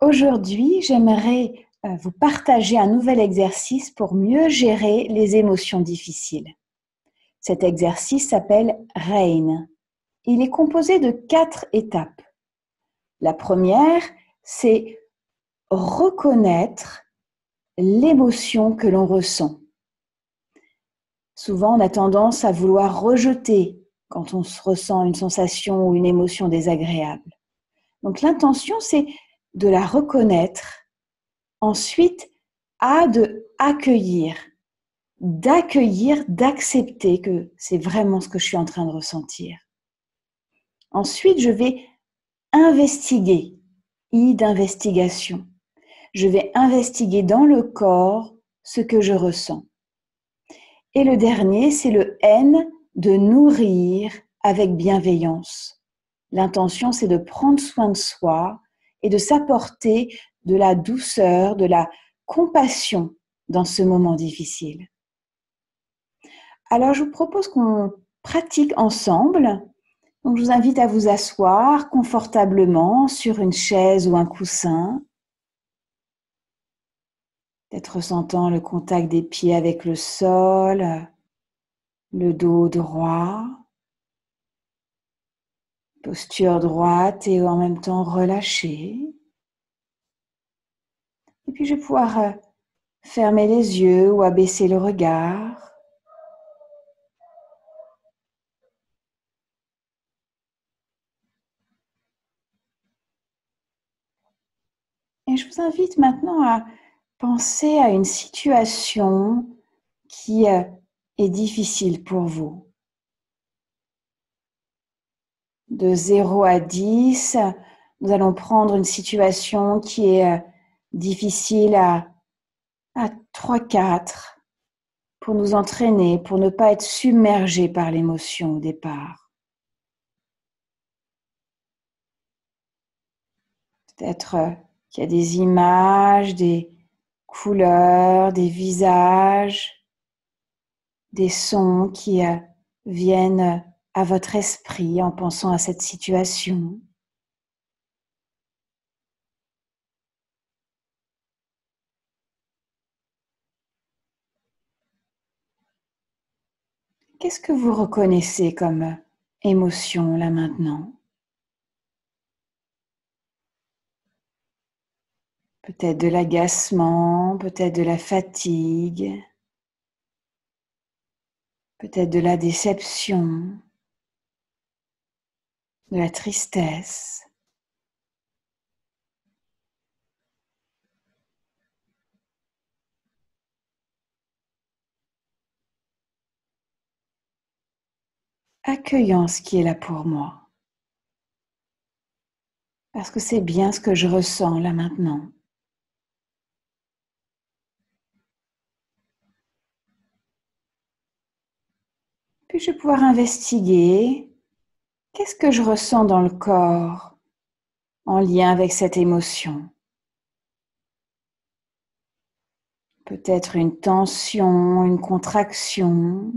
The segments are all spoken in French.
Aujourd'hui, j'aimerais vous partager un nouvel exercice pour mieux gérer les émotions difficiles. Cet exercice s'appelle RAIN. Il est composé de 4 étapes. La première, c'est reconnaître l'émotion que l'on ressent. Souvent, on a tendance à vouloir rejeter quand on ressent une sensation ou une émotion désagréable. Donc l'intention, c'est de la reconnaître. Ensuite, A de accueillir, d'accepter que c'est vraiment ce que je suis en train de ressentir. Ensuite, je vais investiguer, I d'investigation. Je vais investiguer dans le corps ce que je ressens. Et le dernier, c'est le N de nourrir avec bienveillance. L'intention, c'est de prendre soin de soi et de s'apporter de la douceur, de la compassion dans ce moment difficile. Alors, je vous propose qu'on pratique ensemble. Donc, je vous invite à vous asseoir confortablement sur une chaise ou un coussin, peut-être ressentant le contact des pieds avec le sol, le dos droit, posture droite et en même temps relâchée. Et puis, je vais pouvoir fermer les yeux ou abaisser le regard. Et je vous invite maintenant à penser à une situation qui est difficile pour vous. De 0 à 10, nous allons prendre une situation qui est difficile à 3-4 pour nous entraîner, pour ne pas être submergé par l'émotion au départ. Peut-être qu'il y a des images, des couleurs, des visages, des sons qui viennent à votre esprit en pensant à cette situation. Qu'est-ce que vous reconnaissez comme émotion là maintenant? Peut-être de l'agacement, peut-être de la fatigue, peut-être de la déception, de la tristesse. Accueillant ce qui est là pour moi. Parce que c'est bien ce que je ressens là maintenant. Puis je vais pouvoir investiguer qu'est-ce que je ressens dans le corps en lien avec cette émotion. Peut-être une tension, une contraction.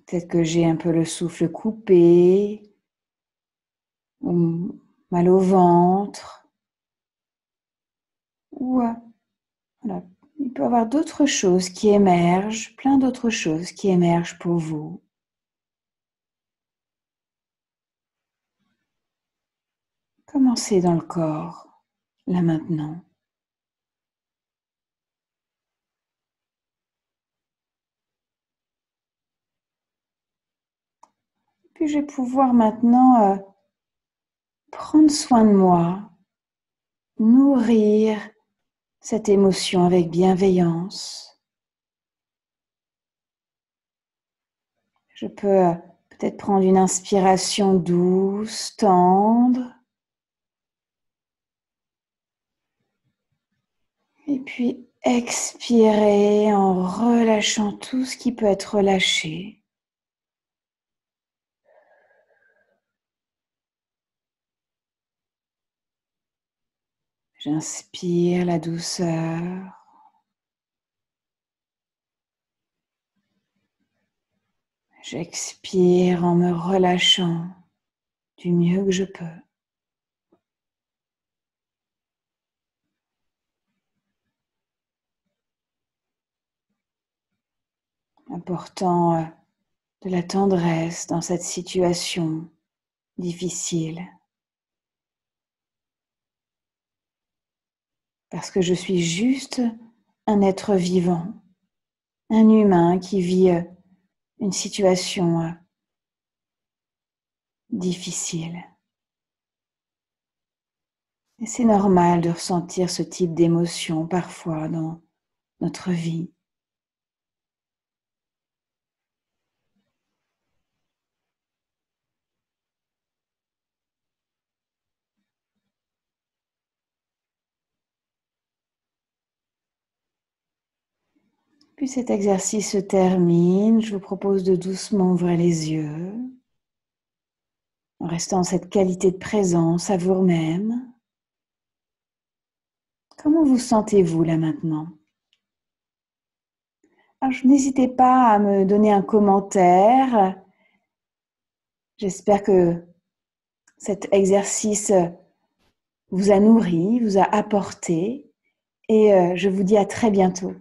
Peut-être que j'ai un peu le souffle coupé ou mal au ventre. Ou voilà, il peut y avoir d'autres choses qui émergent, plein d'autres choses qui émergent pour vous. Commencez dans le corps, là maintenant. Puis je vais pouvoir maintenant prendre soin de moi, nourrir cette émotion avec bienveillance. Je peux peut-être prendre une inspiration douce, tendre. Et puis expirer en relâchant tout ce qui peut être relâché. J'inspire la douceur. J'expire en me relâchant du mieux que je peux. apportant de la tendresse dans cette situation difficile. Parce que je suis juste un être vivant, un humain qui vit une situation difficile. Et c'est normal de ressentir ce type d'émotion parfois dans notre vie. Puis cet exercice se termine, je vous propose de doucement ouvrir les yeux, en restant dans cette qualité de présence à vous-même. Comment vous sentez-vous là maintenant? Alors, n'hésitez pas à me donner un commentaire. J'espère que cet exercice vous a nourri, vous a apporté, et je vous dis à très bientôt.